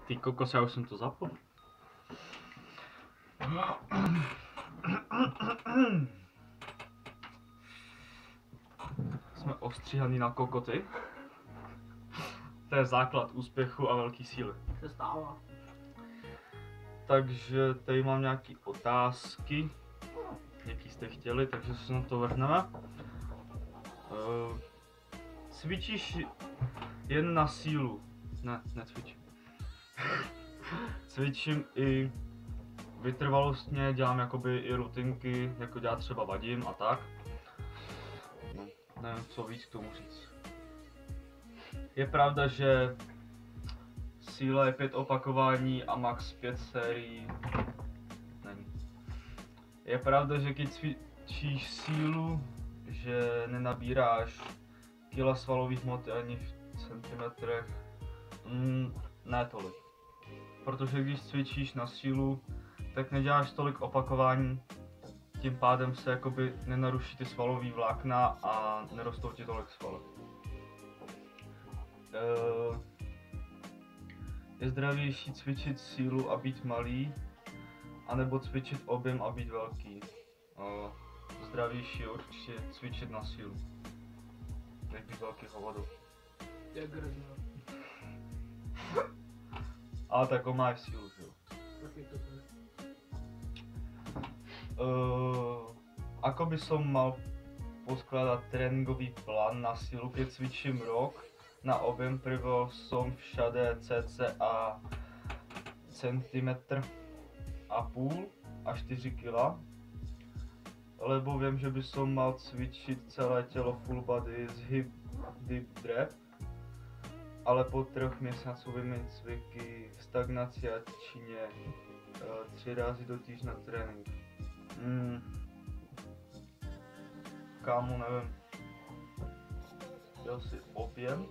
Ty kokos, já už jsem to zapl. Jsme ostříhaný na kokoty. To je základ úspěchu a velký síly. Se stává. Takže tady mám nějaké otázky, jaký jste chtěli, takže se na to vrhneme. Cvičíš jen na sílu? Ne, necvičím. Cvičím i vytrvalostně, dělám jakoby i rutinky, jako dělá třeba Vadim a tak. No, nevím, co víc k tomu říct. Je pravda, že síla je 5 opakování a max 5 sérií není. Je pravda, že když cvičíš sílu, že nenabíráš kila svalových hmoty ani v centimetrech, ne tolik. Protože když cvičíš na sílu, tak neděláš tolik opakování, tím pádem se jakoby nenaruší ty svalový vlákna a nerostou ti tolik svaly. Je zdravější cvičit sílu a být malý, anebo cvičit objem a být velký. Zdravější je určitě cvičit na sílu, než být velký hovado. Jak hrozně. Ale tak on má sílu, že jo. Tak je to tak. Ako by som mal poskladať tréningový plán na sílu, keď cvičím rok, na objem privel som všade cca centimetr a půl a 4 kg, lebo viem, že by som mal cvičiť celé telo full body z hip, dip, drep, ale po 3 měsícovými cviky stagnácia čině 3 razy do týždňa trénink. Kámo, nevím. Dělal si objem,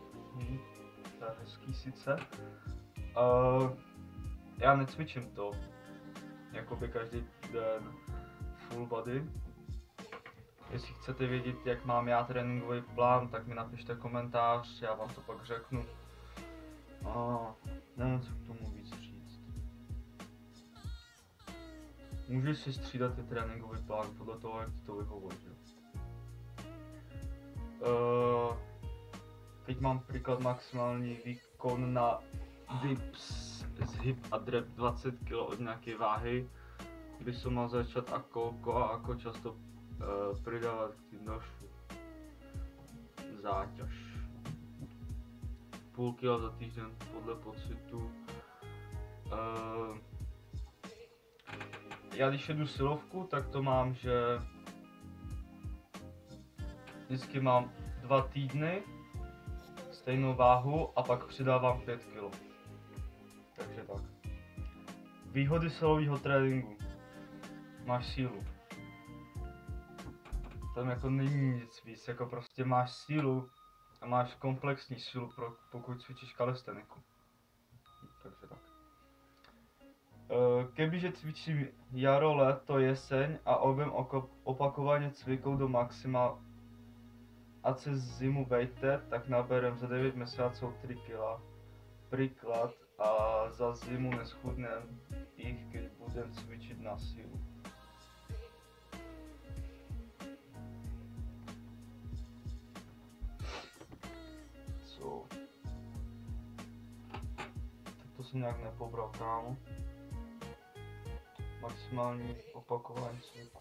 to je hezký sice. Já necvičím to, jakoby každý den full body. Jestli chcete vědět, jak mám já tréninkový plán, tak mi napište komentář, já vám to pak řeknu. Nevím, co k tomu víc říct. Můžeš si střídat i tréninkový plán podle toho, jak ti to vyhovuje. Teď mám příklad maximální výkon na dips z hip a drep 20 kg od nějaké váhy, by som mal začať a koľko a ako často pridávať k tým další záťaž. Půl kila za týden podle pocitu. Já když jedu silovku, tak to mám, že vždycky mám 2 týdny stejnou váhu a pak přidávám 5 kg. Takže tak. Výhody silového tréninku. Máš sílu. Tam jako není nic víc, jako prostě máš sílu a máš komplexní sílu, pokud cvičíš kalisteniku. Takže tak. Kebyže cvičím jaro, leto, jeseň a objem opakovaně cvikov do maxima a cez zimu vejte, tak naberem za 9 měsíců 3 kg. Príklad a za zimu neschudnem ich, keď budem cvičit na sílu. Co? Tak to jsem nějak nepobral, kámo. Maximální opakování cviku.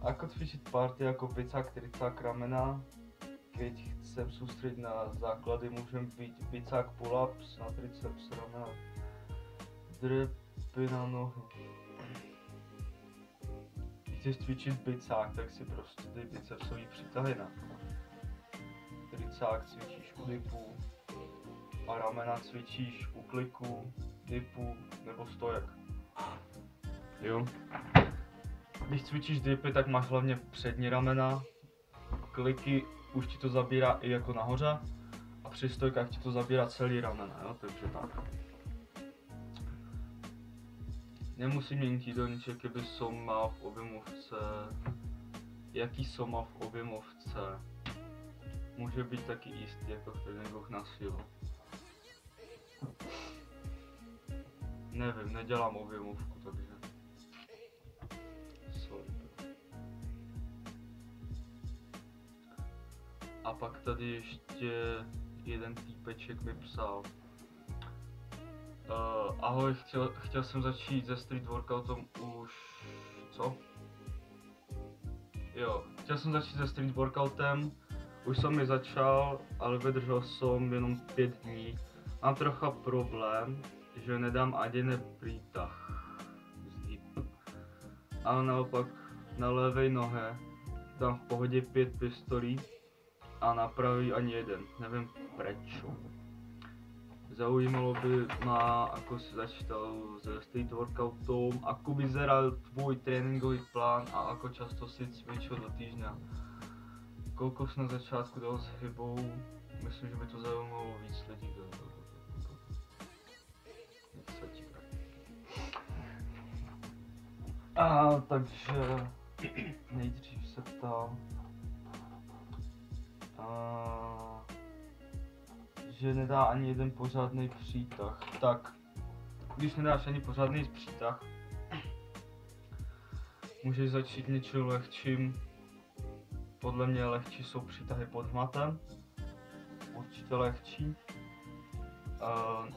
Ako cvičiť party ako bicák, tricák, ramena. Keď chcem sústrediť na základy, môžem byť bicák pull-ups na triceps, ramena, drepy na nohy. Když chceš cvičit bicák, tak si prostě dej bicepsový přitahy na. Tricák cvičíš u dipu a ramena cvičíš u kliku, dipu nebo stojek. Jo. Když cvičíš dipy, tak máš hlavně přední ramena, kliky už ti to zabírá i jako nahoře a při stojkách ti to zabírá celý ramena, jo? Takže tak. Nemusím měnit jídelníček, keby som mal v objemovce jaký jsou má v objemovce, může být taky jistý jako v tréninkoch na sílu. Nevím, nedělám objemovku, takže sorry. A pak tady ještě jeden týpeček mi psal. Ahoj, chtěl jsem začít se street workoutem už... Co? Jo, chtěl jsem začít se street workoutem, už jsem mi začal, ale vydržel jsem jenom 5 dní. Mám trocha problém, že nedám ani jeden prítah z hip. Ale naopak na levé nohe dám v pohodě 5 pistolí a na pravý ani jeden, nevím prečo. Zaujímalo by ma, ako si začítal se street workoutom, ako vyzeral tvoj tréninkový plán a ako často si cvičil do týždňa. Koľko si na začátku dal s chybou, myslím, že by to zaujímalo víc lidí. Takže nejdřív se ptám, že nedá ani jeden pořádný přítah. Tak, když nedáš ani pořádný přítah, můžeš začít něčím lehčím. Podle mě lehčí jsou přítahy pod hmatem. Určitě lehčí.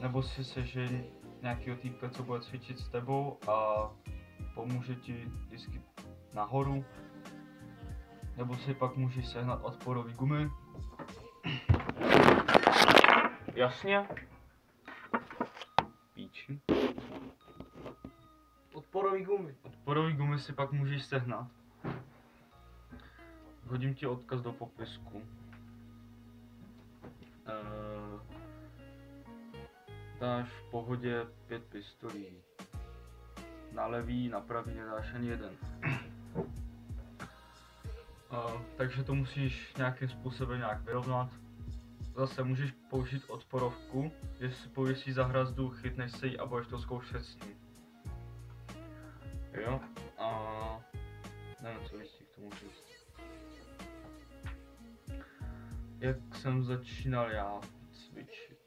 Nebo si sežeň nějakého týpka, co bude cvičit s tebou a pomůže ti vždycky nahoru. Nebo si pak můžeš sehnat odporový gumy. Jasně? Píči. Odporový gumy. Odporový gumy si pak můžeš sehnat. Hodím ti odkaz do popisku. Dáš v pohodě 5 pistolí. Na levý, na pravý nedáš ani jeden. Takže to musíš nějakým způsobem nějak vyrovnat. Zase můžeš použít odporovku, že si pověsíš za hrazdu, chytneš se jí a budeš to zkoušet s ní. Jo? A nevím, co víc k tomu říct. Jak jsem začínal já cvičit?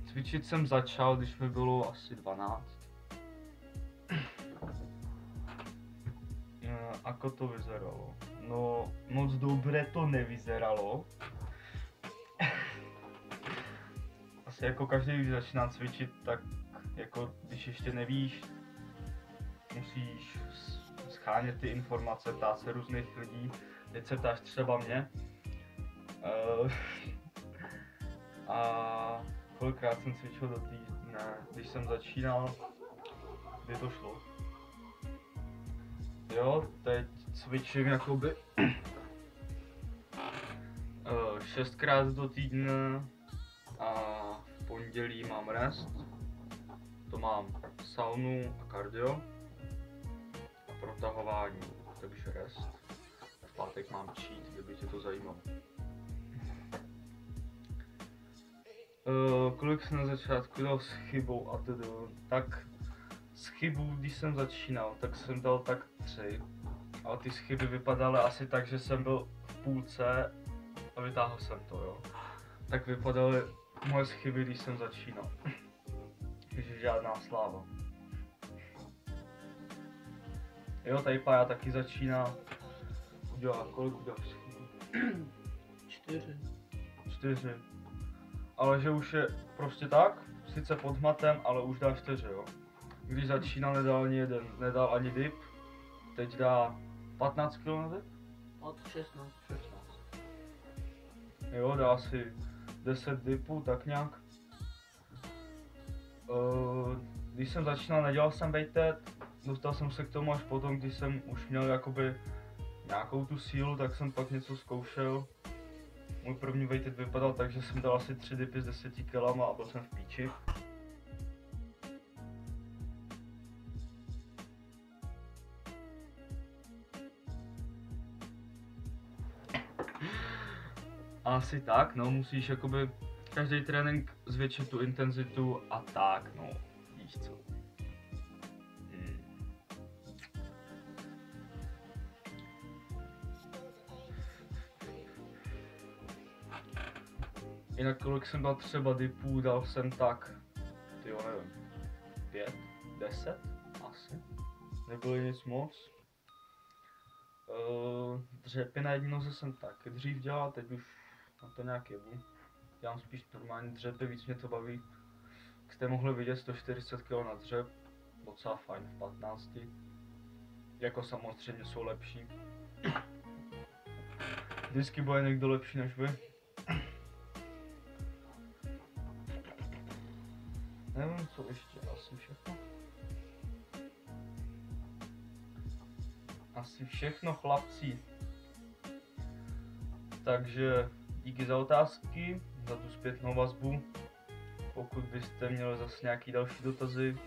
Cvičit jsem začal, když mi bylo asi 12. Ako to vyzeralo? No, moc dobře to nevyzeralo. Asi jako každý, když začíná cvičit, tak jako když ještě nevíš, musíš schánět ty informace, ptát se různých lidí. Teď se ptáš třeba mě. A kolikrát jsem cvičil do týdne, když jsem začínal, kdy to šlo. Jo, teď cvičím jakoby 6krát do týdne a v pondělí mám rest. To mám saunu a kardio a protahování, takže rest. V pátek mám cheat, kdyby tě to zajímalo. Kolik jsem na začátku dal s chybou a tedy, tak s chybou, když jsem začínal, tak jsem dal tak 3, ale ty chyby vypadaly asi tak, že jsem byl v půlce a vytáhl jsem to, jo. Tak vypadaly moje chyby, když jsem začínal. Takže žádná sláva. Jo, tady Pája taky začíná. Udělá, kolik udělal chyby? 4. Ale že už je prostě tak, sice pod hmatem, ale už dá 4, jo. Když začínal, nedal ani jeden, nedal ani dip, teď dá 15 kg na dip? Od 16. Jo, dá si 10 dipů, tak nějak. Když jsem začínal, nedělal jsem weighted, dostal jsem se k tomu až potom, když jsem už měl jakoby nějakou tu sílu, tak jsem pak něco zkoušel. Můj první weighted vypadal tak, že jsem dal asi 3 dipy s 10 kg a byl jsem v píči. Asi tak, no, musíš jakoby každý trénink zvětšit tu intenzitu a tak, no, víš co. Jinak kolik jsem dal třeba dipů, dal jsem tak, tyjo nevím, 5, 10 asi, nebylo nic moc. Dřepy na jedné noze jsem taky dřív dělal, teď už na to nějak jebu. Dělám spíš normální dřepy, víc mě to baví. Jak jste mohli vidět, 140 kg na dřep, docela fajn v 15. Jako samozřejmě jsou lepší. Vždycky bude někdo lepší než vy. Nevím, co ještě, asi všechno. Asi všechno, chlapci. Takže díky za otázky, za tu zpětnou vazbu. Pokud byste měli zase nějaký další dotazy,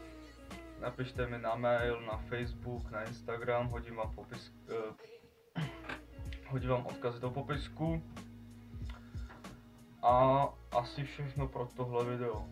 napište mi na mail, na Facebook, na Instagram, hodím vám odkazy do popisku. A asi všechno pro tohle video.